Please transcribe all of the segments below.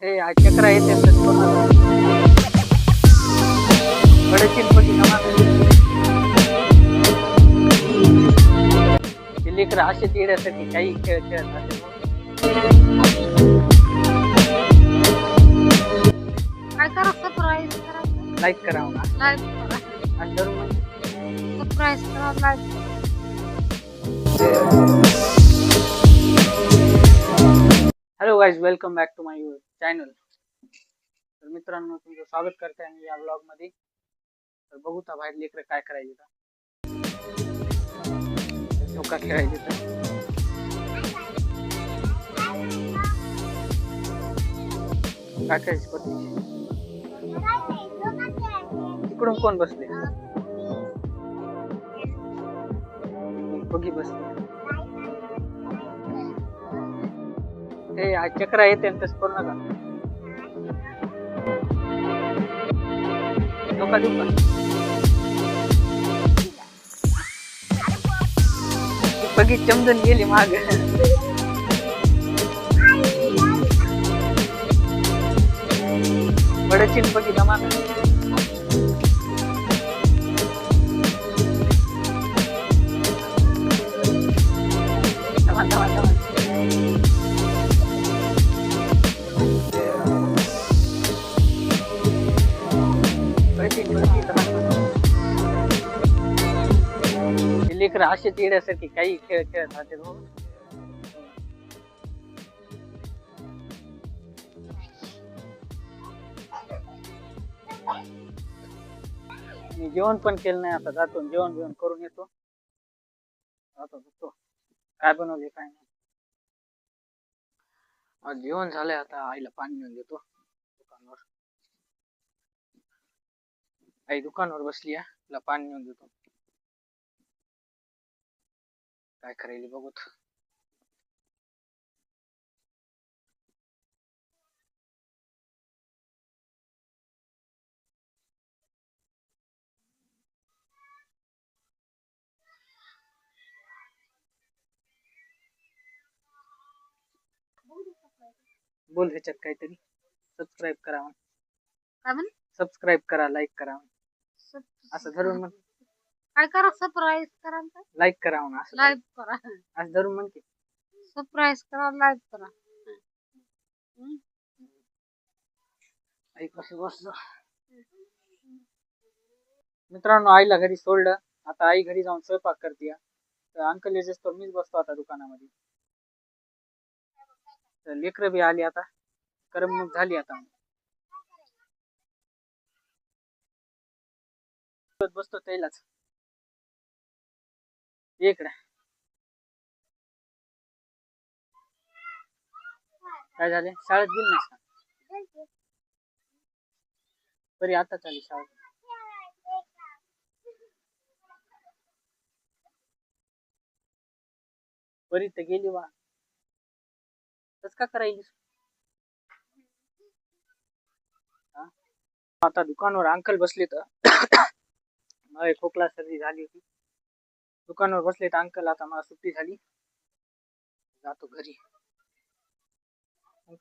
ए आज चक्र येते लेकर असे येण्यासाठी काही खेळ खेळत राहते. काय करा सरप्राईज करा लाईक करावं ना लाईक करा आणि धरून सरप्राईज करा like hello guys, welcome back to my channel. तर मित्रांनो, तुमचं स्वागत करते आणि या ब्लॉग मध्ये. तर बघू तर बाहेर लेकर काय करायचे तर झोका खेळायचे तर काय करायची पत्ती. तिकडून कोण बसले? बघी बसले. हे आज चक्र येते तसं करू नका. धोका देऊ का? बघी चमदन गेली माग. बडचिन बघी माग. लेकर असे येण्यासाठी काही खेळ खेळत राहते. मी जेवण पण केलं नाही. आता जातो जेवण बिवण करून येतो. आता बघतो काय बनवले काय नाही. आज जेवण झालंय. आता आईला पाणी घेऊन देतो दुकानावर. आई दुकानावर बसली आहे. तिला पाणी घेऊन देतो. काय करायला बघूत. बोल ह्याच्यात काहीतरी. सबस्क्राईब करा. काय म्हण सबस्क्राईब करा, लाईक करा. असं धरून मग काय करा सरप्राईज करा लाईक करा म्हणा. असं लाईक करा असं धरून मग सरप्राईज करा लाईक करा. आई कसं बसलो. मित्रांनो, आईला घरी सोडलं. आता आई घरी जाऊन स्वयंपाक करते. तर अंकल येजेस तर मीच बसतो आता दुकानामध्ये. तर लेकरं बी आली. आता करमणूक झाली. आता बसतो त्यालाच इकडे. काय झाले? शाळेत गेली नाही का? बरी आता चाली शाळेत. बरी तर गेली वा. तस का करायली. आता दुकानावर अंकल बसले तर खोकला सर्दी झाली होती. दुकानावर बसले तर अंकल. आता मला सुट्टी झाली. जातो घरी.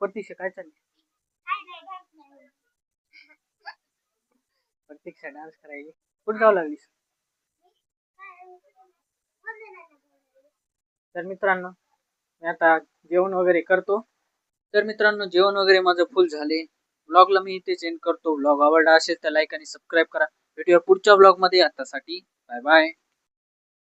प्रतीक्षा काय चालली? प्रतीक्षा डान्स करायची. कुठं जावं लागलीस? तर मित्रांनो, मी आता जेवण वगैरे करतो. तर मित्रांनो, जेवण वगैरे माझं फुल झाले. ब्लॉगला मी इथेच एंड करतो. ब्लॉग आवडला असेल तर लाईक आणि सबस्क्राईब करा. भेटूया पुढच्या ब्लॉग मध्ये. आतासाठी बाय बाय.